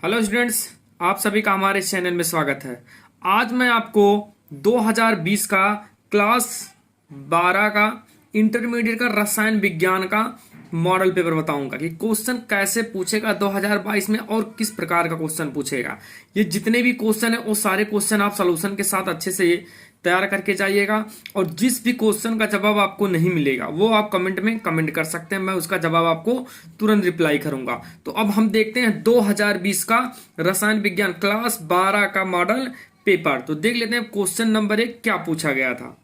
Hello students, आप सभी का हमारे चैनल में स्वागत है। आज मैं आपको 2020 का क्लास 12 का इंटरमीडिएट का रसायन विज्ञान का मॉडल पेपर बताऊंगा कि क्वेश्चन कैसे पूछेगा 2022 में और किस प्रकार का क्वेश्चन पूछेगा। ये जितने भी क्वेश्चन है वो सारे क्वेश्चन आप सॉल्यूशन के साथ अच्छे से तैयार करके जाइएगा और जिस भी क्वेश्चन का जवाब आपको नहीं मिलेगा वो आप कमेंट में कमेंट कर सकते हैं, मैं उसका जवाब आपको तुरंत रिप्लाई करूंगा। तो अब हम देखते हैं 2020 का रसायन विज्ञान क्लास 12 का मॉडल पेपर। तो देख लेते हैं क्वेश्चन नंबर 1 क्या पूछा गया था।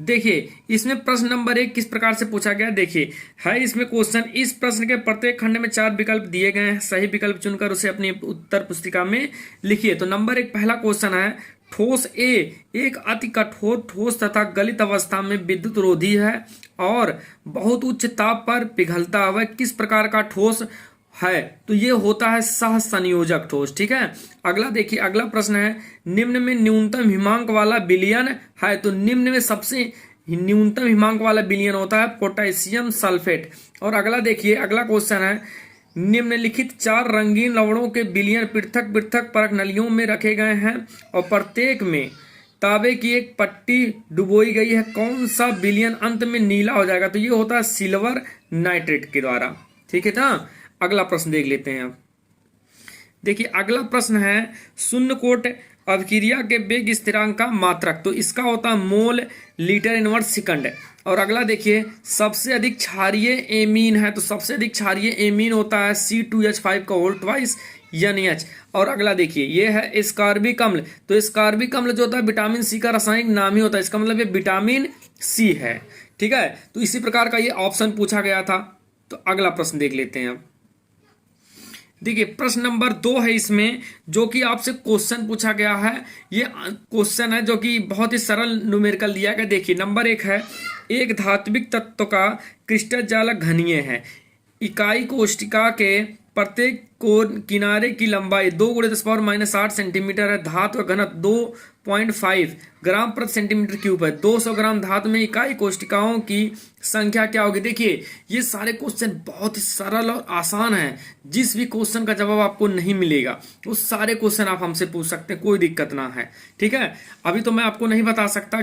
देखिए इसमें प्रश्न नंबर 1 किस प्रकार से पूछा गया। देखिए है इसमें क्वेश्चन, इस प्रश्न के प्रत्येक खंड में 4 विकल्प दिए गए हैं, सही विकल्प चुनकर उसे अपनी उत्तर पुस्तिका में लिखिए। तो नंबर 1 पहला क्वेश्चन है, ठोस ए एक अति कठोर ठोस तथा गलित अवस्था में विद्युत रोधी है और बहुत उच्च ताप पर पिघलता हुआ किस प्रकार का ठोस है। तो ये होता है सह संयोजक ठोस। ठीक है, अगला देखिए, अगला प्रश्न है, निम्न में न्यूनतम हिमांक वाला विलयन है। तो निम्न में सबसे न्यूनतम हिमांक वाला विलयन होता है पोटेशियम सल्फेट। और अगला देखिए, अगला क्वेश्चन है, निम्नलिखित 4 रंगीन लवणों के विलयन पृथक पृथक परख नलियों में रखे गए हैं और प्रत्येक में तांबे की एक पट्टी डुबोई गई है, कौन सा विलयन अंत में नीला हो जाएगा। तो ये होता है सिल्वर नाइट्रेट के द्वारा। ठीक है ना, अगला प्रश्न देख लेते हैं। अब देखिए अगला प्रश्न है, शून्य कोट अभिक्रिया के वेग स्थिरांक का मात्रक। तो इसका होता है मोल लीटर इनवर्स सेकंड। और अगला देखिए, सबसे अधिक क्षारीय एमीन है। तो सबसे अधिक क्षारीय एमीन होता है C2H5 का होल ट्वाइस NH। और अगला देखिए, ये है स्कार्बिक अम्ल। तो स्कार्बिक अम्ल जो होता है विटामिन सी का रासायनिक नाम ही होता है, इसका मतलब ये विटामिन सी है। ठीक है, तो इसी प्रकार का ये ऑप्शन पूछा गया था। तो अगला प्रश्न देख लेते हैं। अब देखिए प्रश्न नंबर 2 है इसमें, जो कि आपसे क्वेश्चन पूछा गया है। ये क्वेश्चन है जो कि बहुत ही सरल न्यूमेरिकल दिया गया। देखिए नंबर 1 है, एक धात्विक तत्व का क्रिस्टल जालक घनीय है, इकाई कोष्टिका के प्रत्येक किनारे की लंबाई 2 × 10⁻8 सेंटीमीटर है, धातु का घनत्व 2.5 ग्राम प्रति सेंटीमीटर क्यूब है, 200 ग्राम धातु में इकाई कोष्टिकाओं की संख्या क्या होगी। देखिए ये सारे क्वेश्चन बहुत ही सरल और आसान हैं। जिस भी क्वेश्चन का जवाब आपको नहीं मिलेगा उस सारे क्वेश्चन आप हमसे पूछ सकते हैं, कोई दिक्कत ना है। ठीक है, अभी तो मैं आपको नहीं बता सकता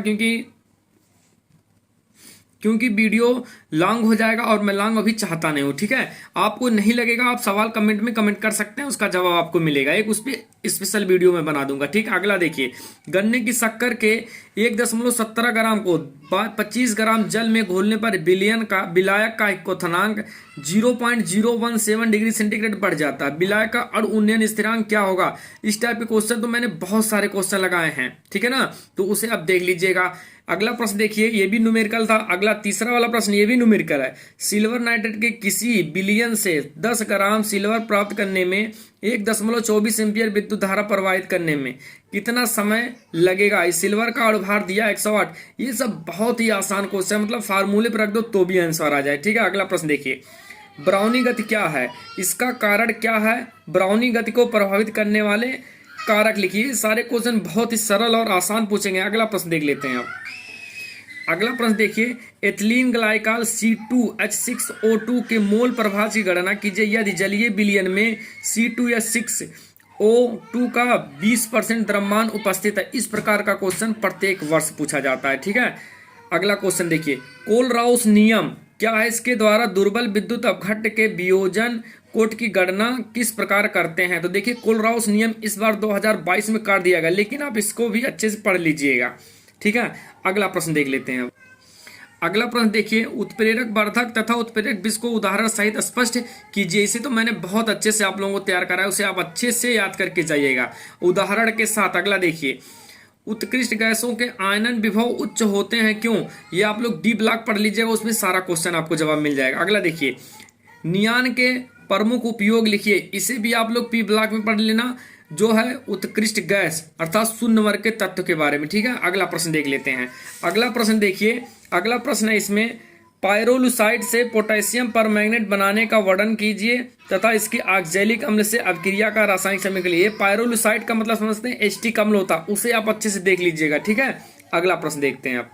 क्योंकि वीडियो लॉन्ग हो जाएगा और मैं लॉन्ग अभी चाहता नहीं हूँ। ठीक है, आपको नहीं लगेगा आप सवाल कमेंट में कमेंट कर सकते हैं, उसका जवाब आपको मिलेगा, एक उस पर स्पेशल वीडियो में बना दूंगा। ठीक है, अगला देखिए, गन्ने की शक्कर के 1.17 ग्राम को 25 ग्राम जल में घोलने पर विलायक का क्वथनांक 0.017 डिग्री सेंटीग्रेड बढ़ जाता है। विलायक का अणु उन्नयन स्थिरांक क्या होगा। इस टाइप के क्वेश्चन तो मैंने बहुत सारे क्वेश्चन लगाए हैं। ठीक है ना, तो उसे आप देख लीजिएगा। अगला प्रश्न देखिए, ये भी न्यूमेरिकल था। अगला तीसरा वाला प्रश्न ये भी न्यूमेरिकल है, सिल्वर नाइट्रेट के किसी विलयन से 10 ग्राम सिल्वर प्राप्त करने में 1.24 एम्पियर विद्युत धारा प्रवाहित करने में कितना समय लगेगा। इस सिल्वर का अणुभार दिया 108। ये सब बहुत ही आसान क्वेश्चन, मतलब फार्मूले पर रख दो तो भी आंसर आ जाए। ठीक है, अगला प्रश्न देखिए, ब्राउनी गति क्या है, इसका कारण क्या है, ब्राउनी गति को प्रभावित करने वाले कारक लिखिए। सारे क्वेश्चन बहुत ही सरल और आसान पूछेंगे। अगला प्रश्न देख लेते हैं। अब अगला प्रश्न देखिए, एथिलीन ग्लाइकॉल C2H6O2 के मोल प्रभाव की गणना कीजिए यदि जलीय विलयन में C2H6O2 का 20% द्रव्यमान उपस्थित है। इस प्रकार का क्वेश्चन प्रत्येक वर्ष पूछा जाता है। ठीक है, अगला क्वेश्चन देखिए, कोलराउस नियम क्या है, इसके द्वारा दुर्बल विद्युत अपघट्ट के वियोजन कोट की गणना किस प्रकार करते हैं। तो देखिए कोलराउस नियम इस बार 2022 में कर दिया गया, लेकिन आप इसको भी अच्छे से पढ़ लीजिएगा। ठीक है, अगला प्रश्न देख लेते हैं। अगला प्रश्न देखिए, उत्प्रेरक वर्धक तथा उत्प्रेरक विष को उदाहरण सहित स्पष्ट कीजिए। इसे तो मैंने बहुत अच्छे से आप लोगों को तैयार करा है, उसे आप अच्छे से याद करके जाइएगा उदाहरण के साथ। अगला देखिए, उत्कृष्ट गैसों के आयनन विभव उच्च होते हैं क्यों। ये आप लोग डी ब्लॉक पढ़ लीजिएगा, उसमें सारा क्वेश्चन आपको जवाब मिल जाएगा। अगला देखिए, नियान के प्रमुख उपयोग लिखिए। इसे भी आप लोग पी ब्लॉक में पढ़ लेना, जो है उत्कृष्ट गैस अर्थात शून्य वर्ग के तत्व के बारे में। ठीक है, अगला प्रश्न देख लेते हैं। अगला प्रश्न देखिए, अगला प्रश्न है इसमें, पायरोलुसाइड से पोटेशियम परमैंगनेट बनाने का वर्णन कीजिए तथा इसकी ऑक्जेलिक अम्ल से अभिक्रिया का रासायनिक समीकरण लिखिए। पायरोलुसाइड का मतलब समझते हैं एस्टिक अम्ल होता, उसे आप अच्छे से देख लीजिएगा। ठीक है, अगला प्रश्न देखते हैं। आप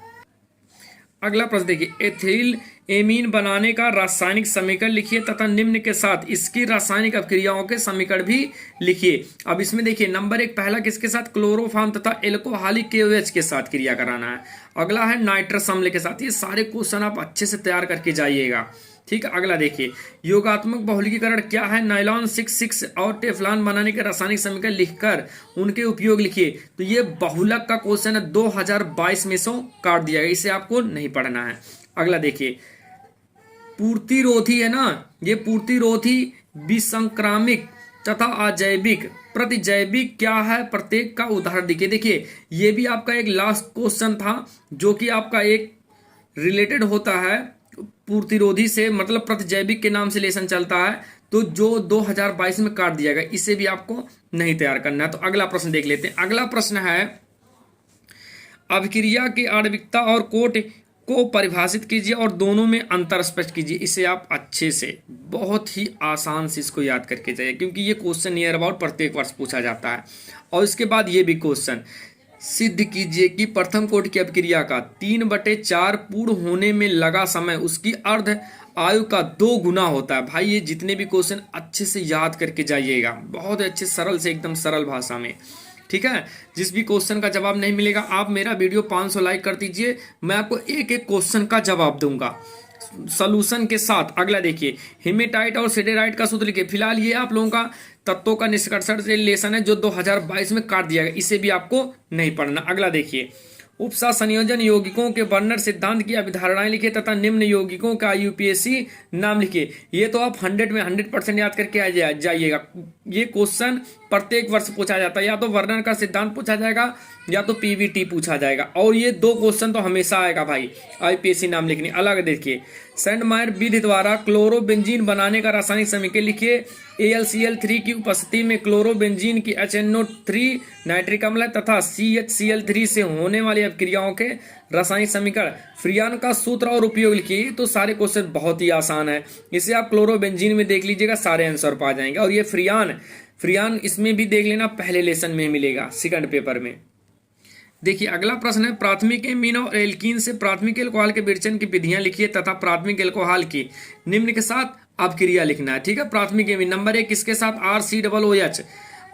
अगला प्रश्न देखिए, एथिल एमीन बनाने का रासायनिक समीकरण लिखिए तथा निम्न के साथ इसकी रासायनिक अभिक्रियाओं के समीकरण भी लिखिए। अब इसमें देखिए नंबर एक पहला किसके साथ, क्लोरोफॉर्म तथा एल्कोहलिक KOH के साथ क्रिया कराना है। अगला है नाइट्रस अम्ल के साथ। ये सारे क्वेश्चन आप अच्छे से तैयार करके जाइएगा, ठीक है। अगला देखिए, योगात्मक बहुलकीकरण क्या है, नायलॉन 66 और टेफ्लॉन बनाने के रासायनिक समीकरण लिखकर उनके उपयोग लिखिए। तो ये बहुलक का क्वेश्चन है, 2022 में से काट दिया गया, इसे आपको नहीं पढ़ना है। अगला देखिए, पूर्तिरोधी है ना, ये पूर्तिरोधी विसंक्रामिक तथा अजैविक प्रतिजैविक क्या है, प्रत्येक का उदाहरण देखिए। देखिए ये भी आपका एक लास्ट क्वेश्चन था जो कि आपका एक रिलेटेड होता है पूर्तिरोधी से, मतलब प्रतिजैविक के नाम से लेसन चलता है, तो जो 2022 में काट दिया गया, इसे भी आपको नहीं तैयार करना है। तो अगला प्रश्न देख लेते हैं। अगला प्रश्न है, अभिक्रिया की आणविकता और कोट को परिभाषित कीजिए और दोनों में अंतर स्पष्ट कीजिए। इसे आप अच्छे से, बहुत ही आसान से इसको याद करके जाइए, क्योंकि ये क्वेश्चन नियर अबाउट प्रत्येक वर्ष पूछा जाता है। और इसके बाद ये भी क्वेश्चन, सिद्ध कीजिए कि प्रथम कोट की अभिक्रिया का 3/4 पूर्ण होने में लगा समय उसकी अर्ध आयु का 2 गुना होता है। भाई ये जितने भी क्वेश्चन अच्छे से याद करके जाइएगा, बहुत अच्छे सरल से, एकदम सरल भाषा में, ठीक है। जिस भी क्वेश्चन का जवाब नहीं मिलेगा, आप मेरा वीडियो 500 लाइक कर दीजिए, मैं आपको एक एक क्वेश्चन का जवाब दूंगा सॉल्यूशन के साथ। अगला देखिए, हेमेटाइट और सिडेराइट का सूत्र लिखिए। फिलहाल ये आप लोगों का तत्वों का निष्कर्षण रिलेशन है जो 2022 में काट दिया गया, इसे भी आपको नहीं पढ़ना। अगला देखिए, उपसा संयोजन यौगिकों के वर्णन सिद्धांत की अभिधारणाएं लिखिए तथा निम्न यौगिकों का UPSC नाम लिखिए। ये तो आप 100 में 100% याद करके आ जाइएगा। ये क्वेश्चन प्रत्येक वर्ष पूछा जाता है, या तो वर्णन का सिद्धांत पूछा जाएगा या तो PVT पूछा जाएगा, और ये 2 क्वेश्चन तो हमेशा आएगा भाई, IPSC नाम लिखनी। अलग देखिए, सैंडमायर विधि द्वारा क्लोरोबेंजीन बनाने का रासायनिक समीकरण लिखिए। AlCl3 की उपस्थिति में क्लोरोबेंजीन की HNO3 नाइट्रिक अम्ल तथा CHCl3 से होने वाली अभिक्रियाओं के रासायनिक समीकरण। फ्रियान का सूत्र और उपयोग लिखिए। तो सारे क्वेश्चन बहुत ही आसान है, इसे आप क्लोरोबेंजीन में देख लीजिएगा, सारे आंसर पा जाएंगे। और ये फ्रियान इसमें भी देख लेना, पहले लेसन में मिलेगा, सेकंड पेपर में। देखिए अगला प्रश्न है, प्राथमिक एमीन और एल्कीन से प्राथमिक एल्कोहल के विरचन की विधियां लिखिए तथा प्राथमिक एल्कोहल की निम्न के साथ अभिक्रिया लिखना है, ठीक है। प्राथमिक एमीन नंबर 1 किसके साथ, RCOOH,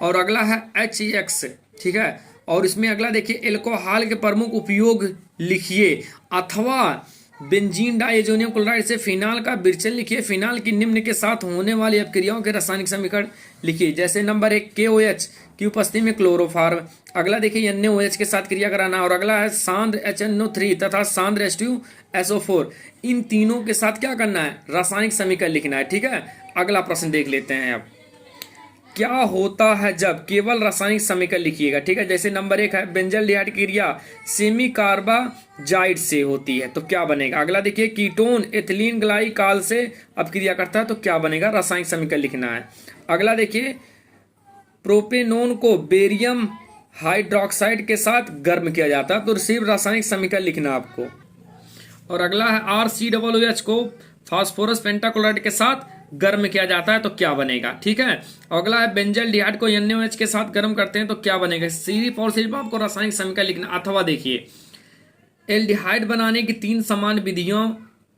और अगला है HEX, ठीक है। और इसमें अगला देखिए, एल्कोहल के प्रमुख उपयोग लिखिए अथवा बेंजीन डाइएजोनियम क्लोराइड से फिनाल का विरचन लिखिए। फिनाल की निम्न के साथ होने वाली अभिक्रियाओं के रासायनिक समीकरण लिखिए। जैसे नंबर 1 KOH की उपस्थिति में क्लोरोफॉर्म। अगला देखिए, NaOH के साथ क्रिया कराना। और अगला है सांद्र HNO3 तथा सांद्र H2SO4। इन तीनों के साथ क्या करना है, रासायनिक समीकरण लिखना है, ठीक है। अगला प्रश्न देख लेते हैं अब, क्या होता है जब केवल रासायनिक समीकरण लिखिएगा, ठीक है। जैसे नंबर 1 है, बेंजल्डिहाइड की क्रिया सेमी कार्बाजाइड से होती है, तो क्या बनेगा। अगला देखिए, कीटोन एथिलीन ग्लाइकॉल से अपक्रिया करता है, तो क्या बनेगा, रासायनिक समीकरण लिखना है। अगला देखिए, प्रोपेनोन को बेरियम हाइड्रोक्साइड के साथ गर्म किया जाता है, तो सिर्फ रासायनिक समीकरण लिखना आपको। और अगला है, RCOOH को फास्फोरस पेंटाक्लोराइड के साथ गर्म किया जाता है, तो क्या बनेगा, ठीक है। अगला है, बेंजल्डिहाइड को NaOH के साथ गर्म करते हैं, तो क्या बनेगा। सिर्फ और सिर्फ आपको रासायनिक समीकरण लिखना। अथवा देखिए, एल्डिहाइड बनाने की 3 समान विधियों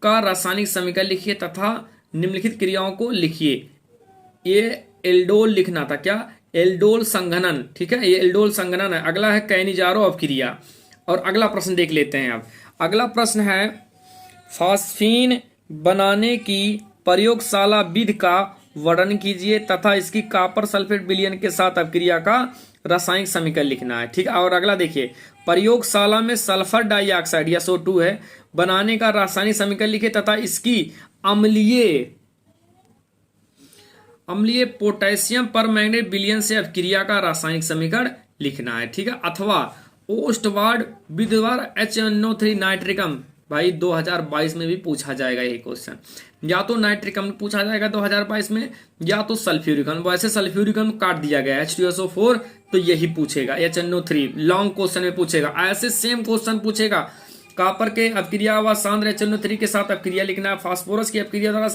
का रासायनिक समीकरण लिखिए तथा निम्नलिखित क्रियाओं को लिखिए। ये एल्डोल लिखना था, क्या, एल्डोल संघनन, ठीक है, ये एल्डोल संघनन है। अगला है, कैनिजारो अपक्रिया। और अगला प्रश्न देख लेते हैं अब। अगला प्रश्न है, फास्फीन बनाने की प्रयोगशाला विधि का वर्णन कीजिए तथा इसकी कॉपर सल्फेट विलयन के साथ अपक्रिया का रासायनिक समीकरण लिखना है, ठीक है। और अगला देखिए, प्रयोगशाला में सल्फर डाइऑक्साइड या SO2 है बनाने का रासायनिक समीकरण लिखिए तथा इसकी अम्लीय पोटेशियम परमैंगनेट विलयन से अपक्रिया का रासायनिक समीकरण लिखना है, ठीक है। अथवा ओस्टवार्ड विधि द्वारा HNO3 नाइट्रिक अम्ल, भाई 2022 में भी पूछा जाएगा यही क्वेश्चन, या तो नाइट्रिक अम्ल पूछा जाएगा 2022 में, या तो सल्फ्यूरिक अम्ल। वैसे सल्फ्यूरिक अम्ल काट दिया गया, H2SO4, तो यही पूछेगा। HNO3 लॉन्ग क्वेश्चन में पूछेगा। ऐसे सेम क्वेश्चन पूछेगा, कॉपर के अपक्रिया व सांद्र HNO3 के साथ अपक्रिया लिखना है। फास्फोरस की अपक्रिया द्वारा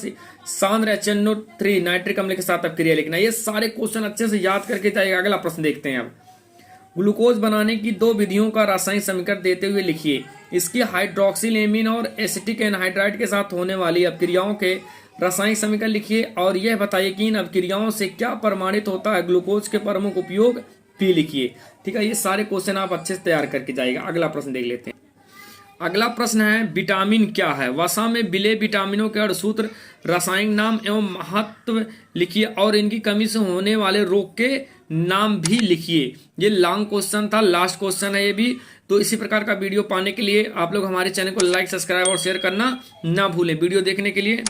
सांद्र HNO3 नाइट्रिक अम्ल के साथ अपक्रिया लिखना है। ये सारे क्वेश्चन अच्छे से याद करके जाएगा। अगला प्रश्न देखते हैं अब, ग्लूकोज बनाने की 2 विधियों का रासायनिक समीकरण देते हुए लिखिए। इसकी हाइड्रोक्सिल एमीन और एसिटिक एनहाइड्राइड के साथ होने वाली अपक्रियाओं के रासायनिक समीकरण लिखिए और यह बताइए कि इन अपक्रियाओं से क्या प्रमाणित होता है। ग्लूकोज के प्रमुख उपयोग भी लिखिए। ठीक है, ये सारे क्वेश्चन आप अच्छे से तैयार करके जाइएगा। अगला प्रश्न देख लेते हैं। अगला प्रश्न है विटामिन क्या है। वसा में विलेय विटामिनों के अणुसूत्र, रासायनिक नाम एवं महत्व लिखिए और इनकी कमी से होने वाले रोग के नाम भी लिखिए। ये लॉन्ग क्वेश्चन था, लास्ट क्वेश्चन है ये भी। तो इसी प्रकार का वीडियो पाने के लिए आप लोग हमारे चैनल को लाइक, सब्सक्राइब और शेयर करना ना भूलें। वीडियो देखने के लिए